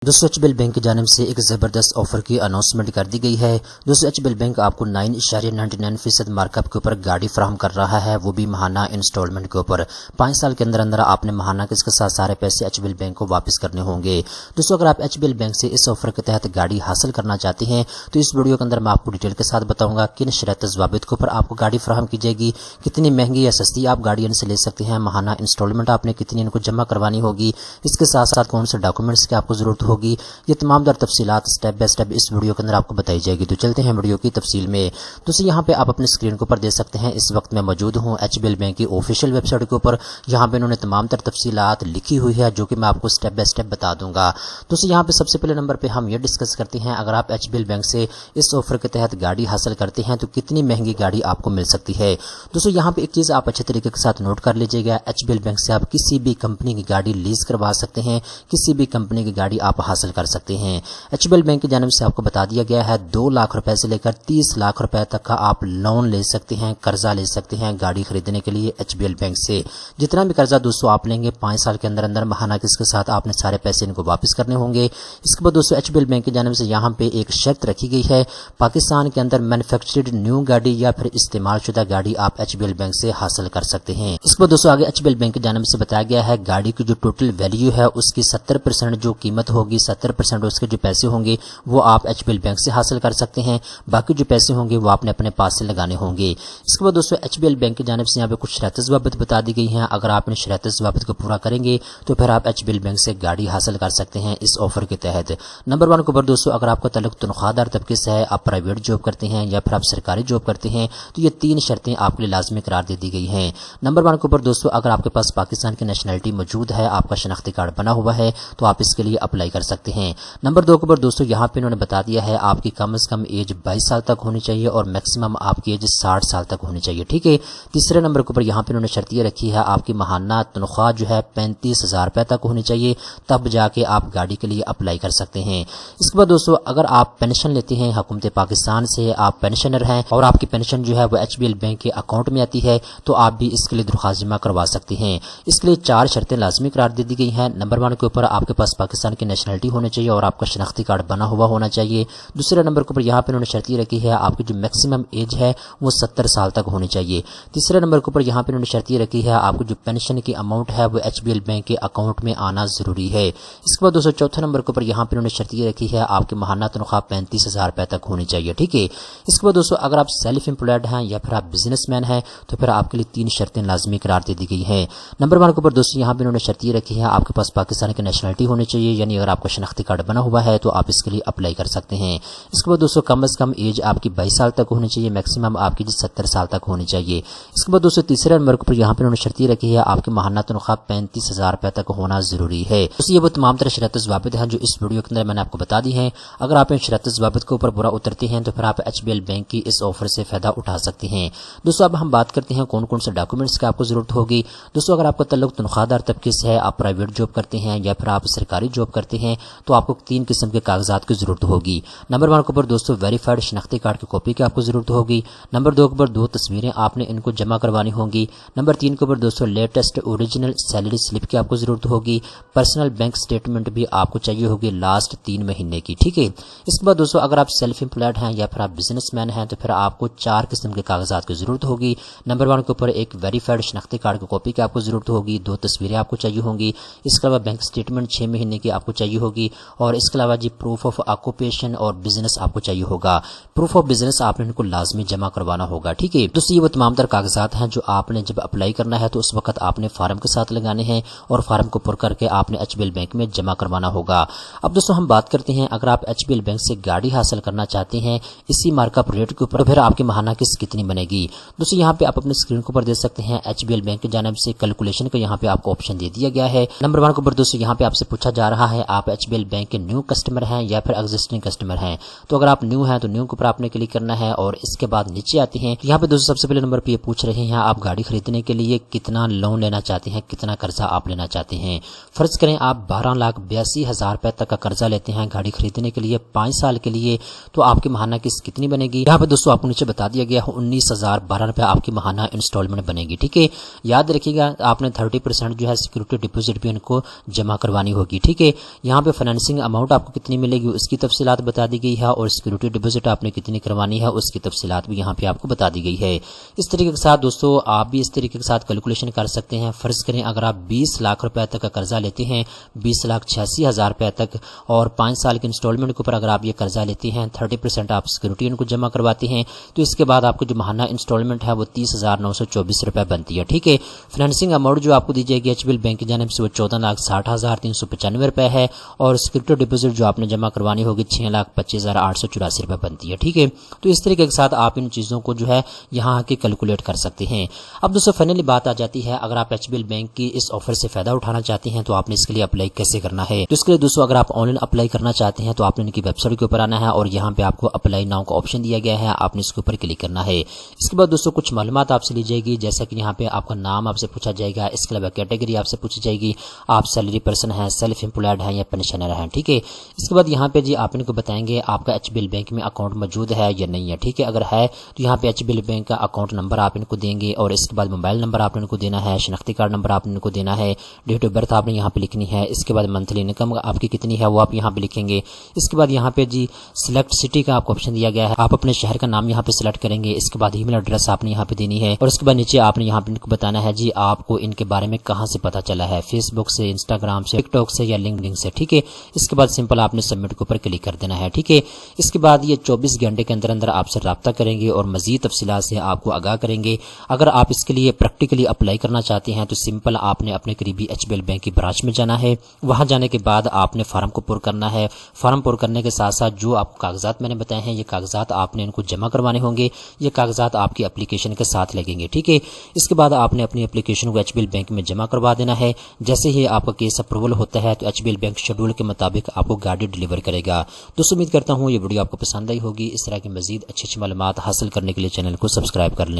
दोस्तों HBL bank की जानिब से एक ज़बरदस्त ऑफर की अनाउंसमेंट कर दी गई है। दोस्तों एचबीएल बैंक आपको 9.99% मार्कअप के ऊपर गाड़ी फराहम कर रहा है, वो भी महाना इंस्टॉलमेंट के ऊपर। 5 साल के अंदर अंदर आपने महाना के इसके साथ सारे पैसे एचबीएल बैंक को वापस करने होंगे। दोस्तों अगर आप एचबीएल बैंक से इस ऑफर के तहत गाड़ी हासिल करना चाहते हैं तो इस वीडियो के अंदर मैं आपको डिटेल के साथ बताऊंगा किन शर्त ज़वाबित के ऊपर आपको गाड़ी फराहम की जाएगी, कितनी महंगी या सस्ती आप गाड़ी इनसे ले सकते हैं, महाना इंस्टॉलमेंट आपने कितनी इनको जमा करवानी होगी, इसके साथ साथ कौन से डॉक्यूमेंट्स की आपको ज़रूरत होगी, ये तमाम दर तफसीलात स्टेप बाय स्टेप इस वीडियो के अंदर आपको बताई जाएगी। तो चलते हैं वीडियो की तफसील में। दोस्तों यहाँ पे आप अपने स्क्रीन के ऊपर देख सकते हैं, इस वक्त मैं मौजूद हूँ एचबीएल बैंक की ऑफिशियल वेबसाइट के ऊपर। यहाँ पे इन्होंने तमाम तर तफसीलात लिखी हुई है जो कि मैं आपको स्टेप बाय स्टेप बता दूंगा। दोस्तों यहाँ पे सबसे पहले नंबर पे हम ये डिस्कस करते हैं, अगर आप एचबीएल बैंक से इस ऑफर के तहत गाड़ी हासिल करते हैं तो कितनी महंगी गाड़ी आपको मिल सकती है। दोस्तों यहाँ पे एक चीज़ आप अच्छे तरीके के साथ नोट कर लीजिएगा, एचबीएल बैंक से आप किसी भी कंपनी की गाड़ी लीज करवा सकते हैं, किसी भी कंपनी की गाड़ी आप हासिल कर सकते हैं। एचबीएल बैंक की जानिब से आपको बता दिया गया है 2 लाख रुपए से लेकर 30 लाख रुपए तक का आप लोन ले सकते हैं, कर्जा ले सकते हैं गाड़ी खरीदने के लिए एचबीएल बैंक से। जितना भी कर्जा दोस्तों आप लेंगे 5 साल के अंदर अंदर महाना के साथ आपने सारे पैसे इनको वापस करने होंगे। इसके बाद दोस्तों एचबीएल बैंक की जानिब से यहाँ पे एक शर्त रखी गई है, पाकिस्तान के अंदर मैन्युफैक्चर्ड न्यू गाड़ी या फिर इस्तेमाल शुदा गाड़ी आप एचबीएल बैंक से हासिल कर सकते हैं। इसके बाद दोस्तों आगे एचबीएल बैंक की जानिब से बताया गया है गाड़ी की जो टोटल वैल्यू है उसकी 70% जो कीमत होगी, 70% उसके जो पैसे होंगे वो आप एचबीएल बैंक से हासिल कर सकते हैं, बाकी जो पैसे होंगे वो आपने अपने पास से लगाने होंगे। इसके बाद दोस्तों एचबीएल बैंक की जानिब से यहाँ पे कुछ शर्त ज़वाबित बता दी गई हैं, अगर आप इन शर्त ज़वाबित को पूरा करेंगे तो फिर आप एचबीएल बैंक से गाड़ी हासिल कर सकते हैं इस ऑफर के तहत। नंबर 1 के ऊपर दोस्तों अगर आपका ताल्लुक तनख्वाहदार तबके से है, आप प्राइवेट जॉब करते हैं या फिर आप सरकारी जॉब करते हैं तो ये 3 शर्तें आपके लिए लाजमी करार दे दी गई हैं। नंबर 1 के ऊपर दोस्तों अगर आपके पास पाकिस्तान की नेशनलिटी मौजूद है, आपका शनाख्ती कार्ड बना हुआ है तो आप इसके लिए अप्लाई कर सकते हैं। नंबर 2 के ऊपर दोस्तों यहाँ पे इन्होंने बता दिया है आपकी कम से कम एज 22 साल तक होनी चाहिए और मैक्सिमम आपकी एज 60 साल तक होनी चाहिए, ठीक है। तीसरे नंबर के ऊपर यहाँ पे इन्होंने शर्त ये रखी है आपकी महाना तनख्वाह जो है 35,000 रुपए तक होनी चाहिए, तब जाके आप गाड़ी के लिए अप्लाई कर सकते हैं। इसके बाद दोस्तों अगर आप पेंशन लेते हैं हुकूमत पाकिस्तान से, आप पेंशनर हैं और आपकी पेंशन जो है वो एचबीएल बैंक के अकाउंट में आती है तो आप भी इसके लिए दरख्वास्त जमा करवा सकते हैं। इसके लिए 4 शर्तें लाजमी करार दे दी गई हैं। नंबर 1 के ऊपर आपके पास पाकिस्तान की नेशनलिटी होनी चाहिए और आपका शनाख्ती कार्ड बना हुआ होना चाहिए। दूसरे नंबर के ऊपर यहाँ पे उन्होंने शर्त रखी है आपकी जो मैक्सिमम एज है वो 70 साल तक होनी चाहिए। तीसरे नंबर के ऊपर यहाँ पे उन्होंने शर्त रखी है आपको जो पेंशन की अमाउंट है वो एचबीएल बैंक के अकाउंट में आना जरूरी है। इसके बाद दोस्तों चौथे नंबर के ऊपर यहाँ पे उन्होंने शर्त रखी है आपकी महाना तनख्वाह 35,000 रुपए तक होनी चाहिए, ठीक है। इसके बाद दोस्तों अगर आप सेल्फ एम्प्लॉयड हैं या फिर आप बिजनेसमैन हैं तो फिर आपके लिए 3 शर्तें लाजमी करार दे दी गई हैं। नंबर 1 के ऊपर दोस्तों यहाँ पे उन्होंने शर्त रखी है आपके पास पाकिस्तान की नेशनलिटी होनी चाहिए, यानी अगर आपका शनाख्ती कार्ड बना हुआ है तो आप इसके लिए अप्लाई कर सकते हैं। इसके बाद दोस्तों कम से कम एज आपकी 22 साल तक होनी चाहिए, मैक्सिमम आपकी 70 साल तक होनी चाहिए। इसके बाद दोस्तों तीसरे नंबर पर यहाँ पे उन्होंने शर्त रखी है आपकी महाना तनख्वाह 35,000 रुपए तक होना जरूरी है। दोस्तों ये वो तमाम तरह शर्त ज़वाबित हैं जो इस वीडियो के अंदर मैंने आपको बता दी हैं। अगर आप इन शर्त ज़वाबित के ऊपर पूरा उतरते हैं तो फिर आप एचबीएल बैंक की इस ऑफर से फायदा उठा सकते हैं। दोस्तों अब हम बात करते हैं कौन कौन से डॉक्यूमेंट्स की आपको जरूरत होगी। दोस्तों अगर आपका ताल्लुक तनख्वाहदार तबके से है, आप प्राइवेट जॉब करते हैं या फिर आप सरकारी जॉब करते हैं तो आपको 3 किस्म के कागजात की जरूरत होगी। नंबर 1 के ऊपर दोस्तों वेरीफाइड शनाख्ती कार्ड की कॉपी की आपको जरूरत होगी। नंबर 2 के ऊपर 2 तस्वीरें आपने इनको जमा करवानी होंगी। नंबर 3 के ऊपर दोस्तों लेटेस्ट ओरिजिनल सैलरी स्लिप की आपको जरूरत होगी। पर्सनल बैंक स्टेटमेंट भी आपको चाहिए होगी लास्ट 3 महीने की, ठीक है। इसके बाद दोस्तों अगर आप सेल्फ एम्प्लॉयड हैं या फिर आप बिजनेसमैन हैं तो फिर आपको 4 किस्म के कागजात की जरूरत होगी। नंबर 1 के ऊपर एक वेरीफाइड शनाख्ती कार्ड की कॉपी की आपको जरूरत होगी, 2 तस्वीरें आपको चाहिए होंगी। इसके अलावा बैंक स्टेटमेंट 6 महीने की आपको चाहिए होगी और इसके अलावा जी प्रूफ ऑफ ऑक्यूपेशन और बिजनेस आपको चाहिए होगा। प्रूफ ऑफ बिजनेस आपने इनको लाजमी जमा करवाना होगा, ठीक है। दोस्तों ये वो तमाम तर कागजात हैं जो आपने जब अप्लाई करना है तो उस वक्त आपने फार्म के साथ लगाने हैं और फार्म को पुर करके आपने एचबीएल बैंक में जमा करवाना होगा। अब दोस्तों हम बात करते हैं अगर आप एचबीएल बैंक से गाड़ी हासिल करना चाहते हैं इसी मार्कअप रेट के ऊपर तो फिर आपकी महाना किस्त कितनी बनेगी। दोस्तों यहाँ पे आप अपने स्क्रीन के ऊपर देख सकते हैं एचबीएल बैंक की जानिब से कैलकुलेशन का यहाँ पे आपको ऑप्शन दे दिया गया है। नंबर 1 के ऊपर दोस्तों यहाँ पे आपसे पूछा जा रहा है आप एचबीएल बैंक के न्यू कस्टमर हैं या फिर एग्जिस्टिंग कस्टमर हैं। तो अगर आप न्यू हैं तो न्यू के ऊपर आपने क्लिक करना है और इसके बाद नीचे आते हैं। यहाँ पे दोस्तों सबसे पहले नंबर पे ये पूछ रहे हैं आप गाड़ी खरीदने के लिए कितना लोन लेना चाहते हैं, कितना कर्जा आप लेना चाहते हैं। फर्ज करें आप 12,82,000 रुपए तक का कर्जा लेते हैं गाड़ी खरीदने के लिए 5 साल के लिए तो आपकी महाना किस्त कितनी बनेगी। यहाँ पे दोस्तों आपको नीचे बता दिया गया है 19,012 रुपए आपकी महाना इंस्टॉलमेंट बनेगी, ठीक है। याद रखिएगा आपने 30% जो है सिक्योरिटी डिपॉजिट भी उनको जमा करवानी होगी, ठीक है। यहाँ पे फाइनेंसिंग अमाउंट आपको कितनी मिलेगी उसकी तफसीलात बता दी गई है और सिक्योरिटी डिपॉजिट आपने कितनी करवानी है उसकी तफसीलात भी यहाँ पे आपको बता दी गई है। इस तरीके के साथ दोस्तों आप भी इस तरीके के साथ कैलकुलेशन कर सकते हैं। फर्ज करें अगर आप 20 लाख रुपए तक का कर्जा लेते हैं, 20,86,000 रुपए तक, और 5 साल के इंस्टॉलमेंट के ऊपर अगर आप ये कर्जा लेते हैं, 30% आप सिक्योरिटी उनको जमा करवाते हैं, तो इसके बाद आपको जो माहाना इंस्टॉलमेंट है वो 30,924 रुपए बनती है। ठीक है, फाइनेंसिंग अमाउंट जो आपको दी जाएगी एचबीएल बैंक की जानिब से वो 14,60,395 रुपए है और सिक्योरिटी डिपॉजिट जो आपने जमा करवानी होगी 6,25,884 रुपए बनती है। ठीक है, तो इस तरीके के साथ आप इन चीज़ों को जो है यहाँ आके कैलकुलेट कर सकते हैं। अब दोस्तों फाइनली बात आ जाती है, अगर आप एचबीएल बैंक की इस ऑफर से फायदा उठाना चाहते हैं तो आपने इसके लिए अप्लाई कैसे करना है। तो इसके लिए दोस्तों अगर आप ऑनलाइन अप्लाई करना चाहते हैं तो आपने इनकी वेबसाइट के ऊपर आना है और यहाँ पे आपको अप्लाई नाउ का ऑप्शन दिया गया है, आपने इसके ऊपर क्लिक करना है। इसके बाद दोस्तों कुछ मालूमात आपसे ली जाएगी, जैसा कि यहाँ पे आपका नाम आपसे पूछा जाएगा, इसके अलावा कैटेगरी आपसे पूछी जाएगी, आप सैलरी पर्सन है, सेल्फ एम्प्लॉयड है या पेंशनर है। ठीक है, इसके बाद यहाँ पे जी आप इनको बताएंगे आपका एचबीएल बैंक में अकाउंट मौजूद है या नहीं है। ठीक है, अगर है तो यहाँ पे एचबीएल बैंक का अकाउंट नंबर आप इनको देंगे और इसके बाद मोबाइल नंबर आपने इनको देना है, शनाख्ती कार्ड नंबर आपने इनको देना है, डेट ऑफ बर्थ आपने यहाँ पे लिखनी है, इसके बाद मंथली इनकम आपकी कितनी है वो आप यहाँ पे लिखेंगे। इसके बाद यहाँ पे जी सिलेक्ट सिटी का आपको ऑप्शन दिया गया है, आप अपने शहर का नाम यहाँ पे सिलेक्ट करेंगे, इसके बाद ईमेल एड्रेस आपने यहाँ पे देनी है और इसके बाद नीचे आपने यहाँ पे इनको बताना है जी आपको इनके बारे में कहाँ से पता चला है, फेसबुक से, इंस्टाग्राम से, टिकटॉक से या लिंक्डइन से। ठीक है, इसके बाद सिंपल आपने सबमिट के ऊपर क्लिक कर देना है। ठीक है, इसके बाद ये 24 घंटे के अंदर अंदर आपसे रब्ता करेंगे और मजीद तफसीलात से आपको आगाह करेंगे। अगर आप इसके लिए प्रैक्टिकली अप्लाई करना चाहते हैं तो सिंपल आपने अपने करीबी एचबीएल बैंक की ब्रांच में जाना है, वहां जाने के बाद आपने फार्म को पुर करना है। फार्म पुर करने के साथ साथ जो आपको कागजात मैंने बताए हैं ये कागजात आपने इनको जमा करवाने होंगे, ये कागजात आपकी एप्लीकेशन के साथ लगेंगे। ठीक है, इसके बाद आपने अपनी एप्लीकेशन को एचबीएल बैंक में जमा करवा देना है। जैसे ही आपका केस अप्रूवल होता है तो एचबीएल बैंक शेड्यूल के मुताबिक आपको गाड़ी डिलीवर करेगा। दोस्तों उम्मीद करता हूँ ये वीडियो आपको पसंद आई होगी। इस तरह की मजीद अच्छी मालूमात हासिल करने के लिए चैनल को सब्सक्राइब कर लें।